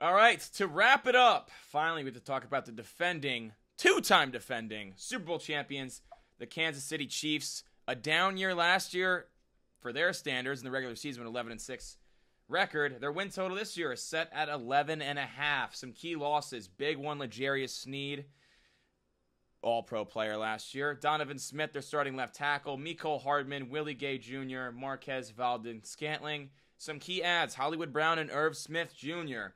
All right, to wrap it up, finally we get to talk about the two-time defending Super Bowl champions, the Kansas City Chiefs. A down year last year for their standards in the regular season with 11-6 record. Their win total this year is set at 11.5. Some key losses. Big one, L'Jarius Sneed, all-pro player last year. Donovan Smith, their starting left tackle. Mecole Hardman, Willie Gay Jr., Marquez Valdes-Scantling. Some key adds, Hollywood Brown and Irv Smith Jr.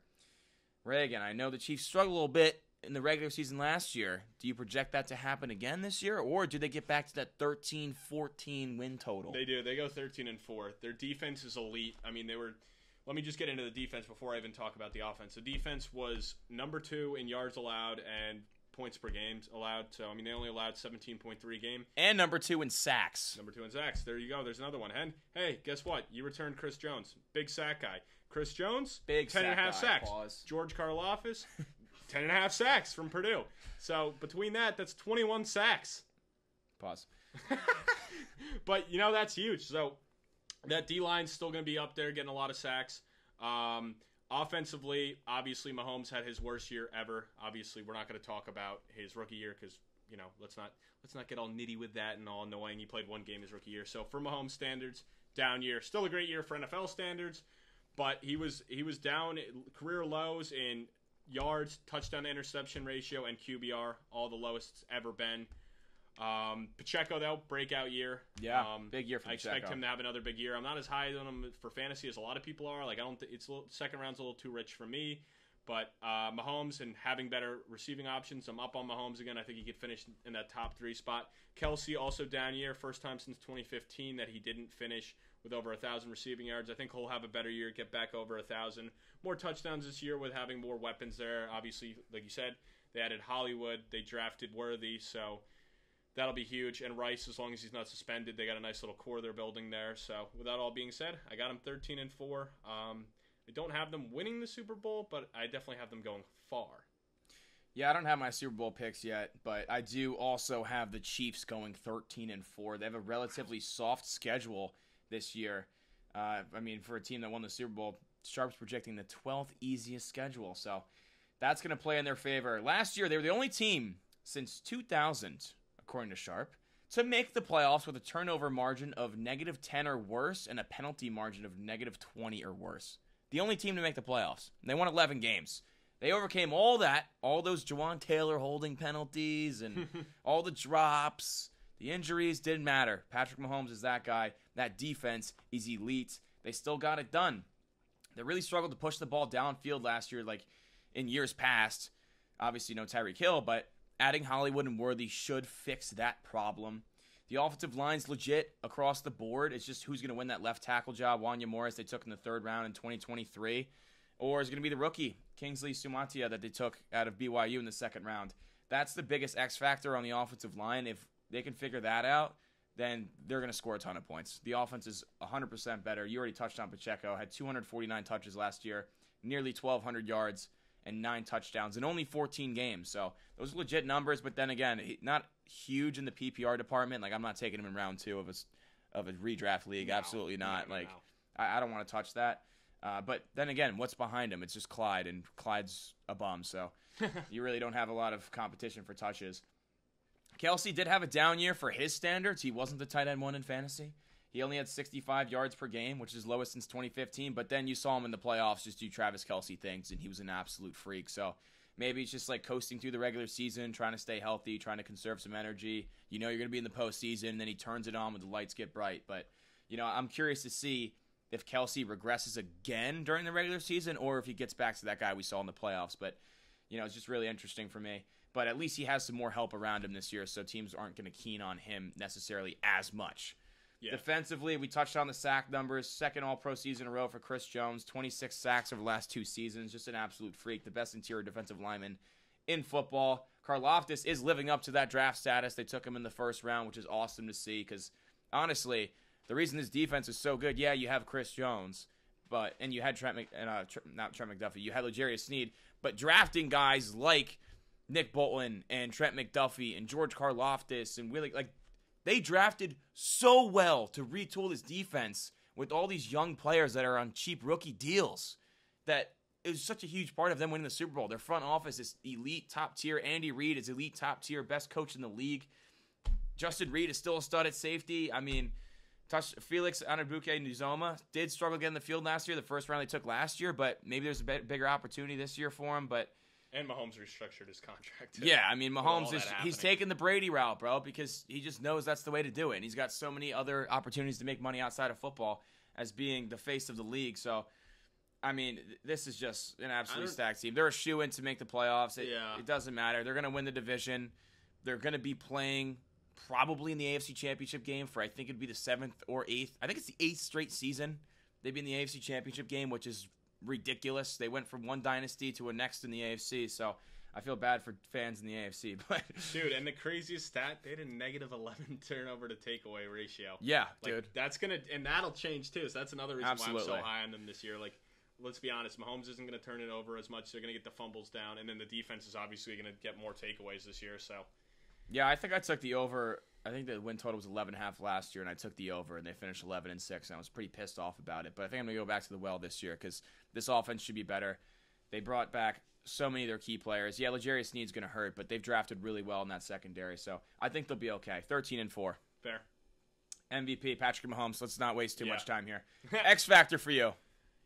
Reagan, I know the Chiefs struggled a little bit in the regular season last year. Do you project that to happen again this year, or do they get back to that 13-14 win total? They do. They go 13-4. Their defense is elite. I mean, let me just get into the defense before I even talk about the offense. The defense was number 2 in yards allowed and points per game allowed. So, I mean, they only allowed 17.3 game. And number 2 in sacks. Number 2 in sacks. There you go. There's another one. And, hey, guess what? You returned Chris Jones. Big sack guy. Chris Jones, big 10.5 sacks. Pause. George Karlaftis, 10.5 sacks from Purdue. So, between that's 21 sacks. Pause. But, that's huge. So, that D-line's still going to be up there getting a lot of sacks. Offensively, obviously, Mahomes had his worst year ever. Obviously, we're not going to talk about his rookie year because, let's not get all nitty with that and all annoying. He played one game his rookie year. So, for Mahomes standards, down year. Still a great year for NFL standards, but he was down career lows in yards, touchdown to interception ratio, and QBR, all the lowest it's ever been. Pacheco, though, breakout year. Yeah, big year for Pacheco. I expect him to have another big year. I'm not as high on him for fantasy as a lot of people are. Like, I don't. Second round's a little too rich for me. But Mahomes and having better receiving options, I'm up on Mahomes again. I think he could finish in that top 3 spot. Kelsey, also down year. First time since 2015 that he didn't finish with over 1,000 receiving yards. I think he'll have a better year, get back over 1,000. More touchdowns this year with having more weapons there. Obviously, like you said, they added Hollywood. They drafted Worthy, so that'll be huge. And Rice, as long as he's not suspended, they got a nice little core they're building there. So with that all being said, I got them 13-4. I don't have them winning the Super Bowl, but I definitely have them going far. Yeah, I don't have my Super Bowl picks yet, but I do also have the Chiefs going 13-4. They have a relatively soft schedule this year. I mean, for a team that won the Super Bowl, Sharp's projecting the 12th easiest schedule, so that's going to play in their favor. Last year, they were the only team since 2000, according to Sharp, to make the playoffs with a turnover margin of -10 or worse and a penalty margin of -20 or worse. The only team to make the playoffs. They won 11 games. They overcame all that, all those Jawan Taylor holding penalties and all the drops. The injuries didn't matter. Patrick Mahomes is that guy. That defense is elite. They still got it done. They really struggled to push the ball downfield last year, like in years past. Obviously, no Tyreek Hill, but adding Hollywood and Worthy should fix that problem. The offensive line's legit across the board. It's just who's going to win that left tackle job. Wanya Morris they took in the 3rd round in 2023. Or is it going to be the rookie, Kingsley Sumatia, that they took out of BYU in the 2nd round? That's the biggest X factor on the offensive line. If they can figure that out, then they're going to score a ton of points. The offense is 100% better. You already touched on Pacheco. Had 249 touches last year, nearly 1,200 yards, and 9 touchdowns in only 14 games. So those are legit numbers, but then again, not huge in the PPR department. Like, I'm not taking him in round 2 of a redraft league. No, absolutely not. No. I don't want to touch that. But then again, what's behind him? It's just Clyde, and Clyde's a bum, so you really don't have a lot of competition for touches. Kelsey did have a down year for his standards. He wasn't the tight end 1 in fantasy. He only had 65 yards per game, which is lowest since 2015. But then you saw him in the playoffs just do Travis Kelsey things, and he was an absolute freak. So maybe it's just like coasting through the regular season, trying to stay healthy, trying to conserve some energy. You know you're going to be in the postseason, and then he turns it on when the lights get bright. But, I'm curious to see if Kelsey regresses again during the regular season or if he gets back to that guy we saw in the playoffs. But, it's just really interesting for me. But at least he has some more help around him this year, so teams aren't going to keen on him necessarily as much. Yeah. Defensively, we touched on the sack numbers. 2nd all-pro season in a row for Chris Jones. 26 sacks over the last 2 seasons. Just an absolute freak. The best interior defensive lineman in football. Karlaftis is living up to that draft status. They took him in the 1st round, which is awesome to see because, honestly, the reason this defense is so good, yeah, you have Chris Jones, and you had not Trent McDuffie. You had L'Jarius Sneed, but drafting guys like Nick Bolton and Trent McDuffie and George Karlaftis and Willie, they drafted so well to retool this defense with all these young players that are on cheap rookie deals that it was such a huge part of them winning the Super Bowl. Their front office is elite, top tier. Andy Reid is elite, top tier, best coach in the league. Justin Reed is still a stud at safety. I mean, Felix Anabuke-Nuzoma did struggle getting the field last year, the first round they took last year, but maybe there's a bigger opportunity this year for him. And Mahomes restructured his contract, too. Yeah, I mean, Mahomes he's taking the Brady route, bro, because he just knows that's the way to do it. And he's got so many other opportunities to make money outside of football as being the face of the league. So, I mean, this is just an absolutely stacked team. They're a shoo-in to make the playoffs. It doesn't matter. They're going to win the division. They're going to be playing probably in the AFC Championship game for, I think it'd be the 7th or 8th. I think it's the 8th straight season they've been in the AFC Championship game, which is ridiculous. They went from one dynasty to a next in the AFC, so I feel bad for fans in the AFC. But dude, and the craziest stat, they had a negative 11 turnover to takeaway ratio. Yeah, like, dude. That'll change too. So that's another reason Absolutely. why I'm so high on them this year. Like, let's be honest, Mahomes isn't going to turn it over as much. They're going to get the fumbles down, and then the defense is obviously going to get more takeaways this year. So, yeah, I think I took the over. I think the win total was 11.5 last year, and I took the over, and they finished 11-6, and I was pretty pissed off about it. But I think I'm going to go back to the well this year because this offense should be better. They brought back so many of their key players. Yeah, L'Jarius Sneed's going to hurt, but they've drafted really well in that secondary, so I think they'll be okay. 13-4. Fair. MVP, Patrick Mahomes. Let's not waste too much time here. X Factor for you.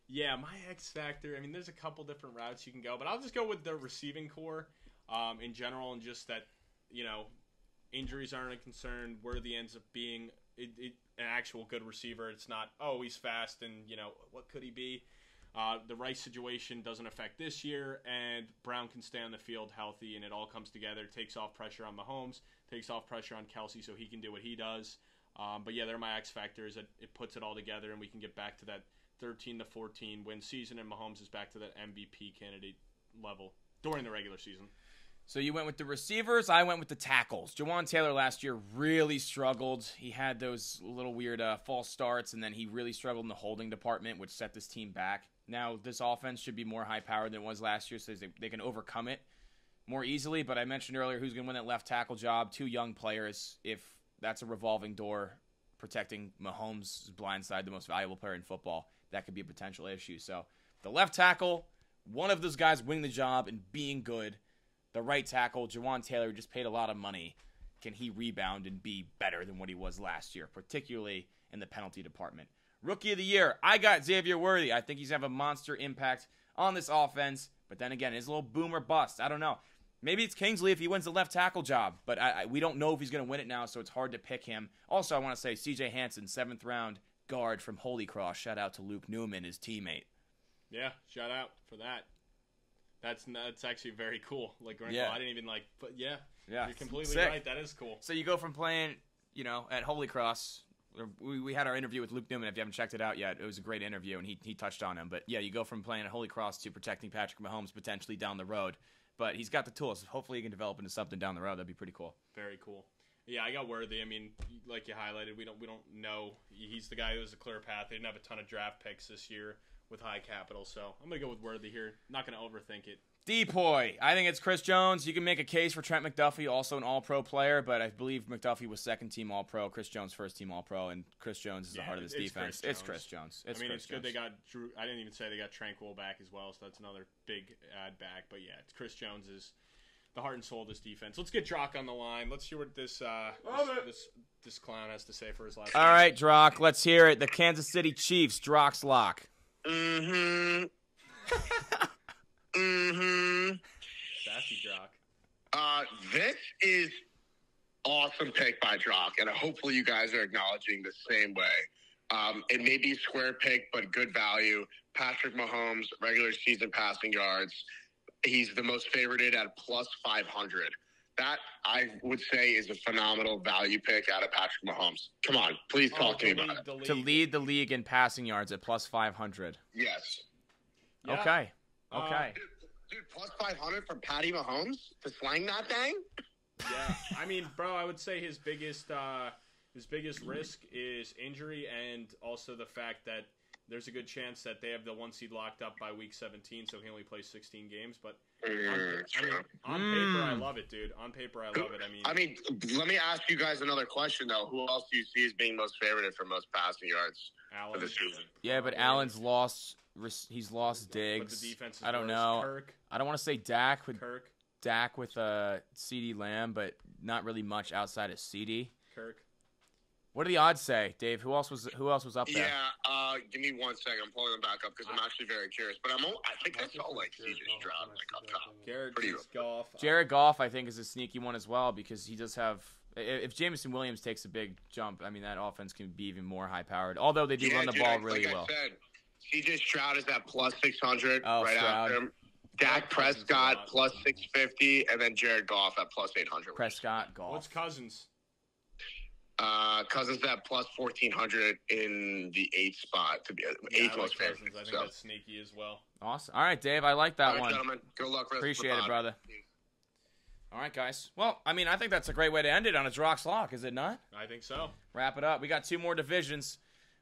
Yeah, my X Factor, I mean, there's a couple different routes you can go, but I'll just go with the receiving core in general, and just that, injuries aren't a concern. Worthy ends up being an actual good receiver. It's not, he's fast and, what could he be? The Rice situation doesn't affect this year, and Brown can stay on the field healthy, and it all comes together. Takes off pressure on Mahomes, takes off pressure on Kelsey so he can do what he does. But yeah, they're my X factors. It puts it all together, and we can get back to that 13-14 win season, and Mahomes is back to that MVP candidate level during the regular season. So you went with the receivers, I went with the tackles. Jawan Taylor last year really struggled. He had those little weird false starts, and then he really struggled in the holding department, which set this team back. Now, this offense should be more high-powered than it was last year, so they can overcome it more easily. But I mentioned earlier who's going to win that left tackle job. 2 young players. If that's a revolving door protecting Mahomes' blind side, the most valuable player in football, that could be a potential issue. So the left tackle, one of those guys winning the job and being good. The right tackle, Jawan Taylor, just paid a lot of money. Can he rebound and be better than what he was last year, particularly in the penalty department? Rookie of the year, I got Xavier Worthy. I think he's going to have a monster impact on this offense. But then again, it's a little boom or bust. I don't know. Maybe it's Kingsley if he wins the left tackle job. But we don't know if he's going to win it now, so it's hard to pick him. Also, I want to say C.J. Hansen, 7th round guard from Holy Cross. Shout out to Luke Newman, his teammate. Yeah, shout out for that. That's actually very cool. Like, I didn't even but yeah, you're completely sick. right. That is cool. So you go from playing, at Holy Cross. We had our interview with Luke Newman. If you haven't checked it out yet, it was a great interview, and he touched on him. But yeah, you go from playing at Holy Cross to protecting Patrick Mahomes potentially down the road. But he's got the tools. Hopefully, he can develop into something down the road. That'd be pretty cool. Very cool. Yeah, I got Worthy. I mean, like you highlighted, we don't know. He's the guy who has a clear path. They didn't have a ton of draft picks this year with high capital, so I'm gonna go with Worthy here. Not gonna overthink it. Depoy. I think it's Chris Jones. You can make a case for Trent McDuffie, also an All-Pro player, but I believe McDuffie was second-team All-Pro, Chris Jones first-team All-Pro, and Chris Jones is the heart of this defense. It's Chris Jones. It's good they got Drew. I didn't even say they got Tranquil back as well, so that's another big add back. But yeah, it's Chris Jones is the heart and soul of this defense. Let's get Drock on the line. Let's hear what this clown has to say for his last. All right, Drock, let's hear it. The Kansas City Chiefs, Drock's lock. Mm-hmm. Sassy Drock. This is awesome pick by Drock, and hopefully you guys are acknowledging the same way. It may be square pick, but good value. Patrick Mahomes, regular season passing yards. He's the most favorited at plus 500. That, I would say, is a phenomenal value pick out of Patrick Mahomes. Come on, please talk to me about it. To lead the league in passing yards at plus 500. Yes. Yeah. Okay. Dude, plus 500 from Patty Mahomes to slang that thing? Yeah. I mean, bro, I would say his biggest risk is injury, and also the fact that there's a good chance that they have the 1 seed locked up by week 17, so he only plays 16 games. But on paper, I love it, dude. On paper, I love it. I mean, let me ask you guys another question though. Who else do you see as being most favored for most passing yards for the season? Yeah, but Allen's lost. He's lost Diggs. But the defense is I don't worse. know. Kirk. I don't want to say Dak with Kirk. CeeDee Lamb, but not really much outside of CeeDee. Kirk. What do the odds say, Dave? Who else was up there? Yeah, give me 1 second. I'm pulling them back up because I'm actually very curious. But I think I saw like CJ Stroud up top. Jared Goff, I think, is a sneaky one as well because he does have. If Jameson Williams takes a big jump, I mean that offense can be even more high powered. Although they do run the ball really well. I said, CJ Stroud is at plus 600 right after him. Dak Prescott plus 650, and then Jared Goff at plus 800. Prescott, Goff. What's Cousins? Cousins at plus 1400 in the 8th spot to be 8th most favorite. I think that's sneaky as well. Awesome. All right, Dave, I like that one. Gentlemen, good luck. Appreciate it, brother. All right, guys. Well, I mean, I think that's a great way to end it on a Drox Lock, is it not? I think so. Wrap it up. We got 2 more divisions.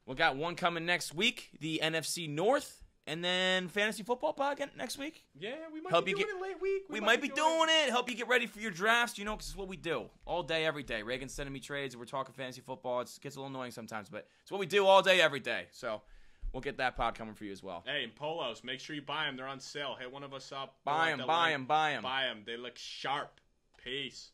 We got one coming next week, the NFC North. And then fantasy football pod next week. Yeah, we might be doing it late week. We might be doing it. Help you get ready for your drafts, because it's what we do all day, every day. Reagan's sending me trades. We're talking fantasy football. It gets a little annoying sometimes, but it's what we do all day, every day. So we'll get that pod coming for you as well. Hey, and polos, make sure you buy them. They're on sale. Hit one of us up. Buy them. Buy them. They look sharp. Peace.